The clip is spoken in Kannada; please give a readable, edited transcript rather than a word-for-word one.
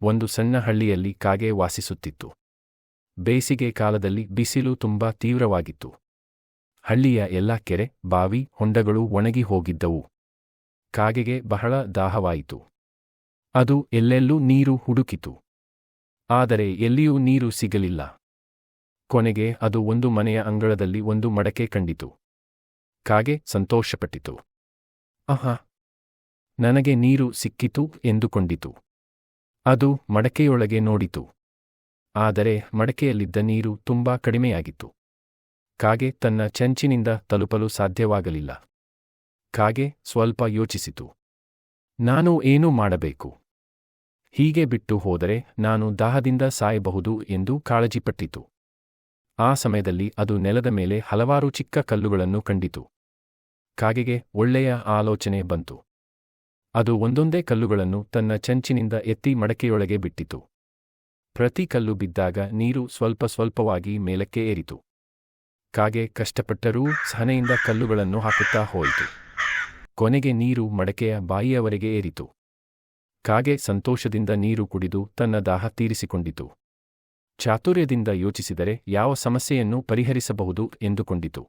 ಒಂದು ಸಣ್ಣ ಹಳ್ಳಿಯಲ್ಲಿ ಕಾಗೆ ವಾಸಿಸುತ್ತಿತ್ತು. ಬೇಸಿಗೆ ಕಾಲದಲ್ಲಿ ಬಿಸಿಲು ತುಂಬಾ ತೀವ್ರವಾಗಿತ್ತು. ಹಳ್ಳಿಯ ಎಲ್ಲಾ ಕೆರೆ, ಬಾವಿ, ಹೊಂಡಗಳು ಒಣಗಿ ಹೋಗಿದ್ದವು. ಕಾಗೆಗೆ ಬಹಳ ದಾಹವಾಯಿತು. ಅದು ಎಲ್ಲೆಲ್ಲೂ ನೀರು ಹುಡುಕಿತು. ಆದರೆ ಎಲ್ಲಿಯೂ ನೀರು ಸಿಗಲಿಲ್ಲ. ಕೊನೆಗೆ ಅದು ಒಂದು ಮನೆಯ ಅಂಗಳದಲ್ಲಿ ಒಂದು ಮಡಕೆ ಕಂಡಿತು. ಕಾಗೆ ಸಂತೋಷಪಟ್ಟಿತು. ಆಹಾ! ನನಗೆ ನೀರು ಸಿಕ್ಕಿತು ಎಂದುಕೊಂಡಿತು. ಅದು ಮಡಕೆಯೊಳಗೆ ನೋಡಿತು. ಆದರೆ ಮಡಕೆಯಲ್ಲಿದ್ದ ನೀರು ತುಂಬಾ ಕಡಿಮೆಯಾಗಿತ್ತು. ಕಾಗೆ ತನ್ನ ಚಂಚಿನಿಂದ ತಲುಪಲು ಸಾಧ್ಯವಾಗಲಿಲ್ಲ. ಕಾಗೆ ಸ್ವಲ್ಪ ಯೋಚಿಸಿತು. ನಾನು ಏನು ಮಾಡಬೇಕು? ಹೀಗೆ ಬಿಟ್ಟು ಹೋದರೆ ನಾನು ದಾಹದಿಂದ ಸಾಯಬಹುದು ಎಂದು ಕಾಳಜಿಪಟ್ಟಿತು. ಆ ಸಮಯದಲ್ಲಿ ಅದು ನೆಲದ ಮೇಲೆ ಹಲವಾರು ಚಿಕ್ಕ ಕಲ್ಲುಗಳನ್ನು ಕಂಡಿತು. ಕಾಗೆಗೆ ಒಳ್ಳೆಯ ಆಲೋಚನೆ ಬಂತು. ಅದು ಒಂದೊಂದೇ ಕಲ್ಲುಗಳನ್ನು ತನ್ನ ಚಂಚಿನಿಂದ ಎತ್ತಿ ಮಡಕೆಯೊಳಗೆ ಬಿಟ್ಟಿತು. ಪ್ರತಿ ಕಲ್ಲು ಬಿದ್ದಾಗ ನೀರು ಸ್ವಲ್ಪ ಸ್ವಲ್ಪವಾಗಿ ಮೇಲಕ್ಕೆ ಏರಿತು. ಕಾಗೆ ಕಷ್ಟಪಟ್ಟರೂ ಸಹನೆಯಿಂದ ಕಲ್ಲುಗಳನ್ನು ಹಾಕುತ್ತಾ ಹೋಯಿತು. ಕೊನೆಗೆ ನೀರು ಮಡಕೆಯ ಬಾಯಿಯವರೆಗೆ ಏರಿತು. ಕಾಗೆ ಸಂತೋಷದಿಂದ ನೀರು ಕುಡಿದು ತನ್ನ ದಾಹ ತೀರಿಸಿಕೊಂಡಿತು. ಚಾತುರ್ಯದಿಂದ ಯೋಚಿಸಿದರೆ ಯಾವ ಸಮಸ್ಯೆಯನ್ನೂ ಪರಿಹರಿಸಬಹುದು ಎಂದುಕೊಂಡಿತು.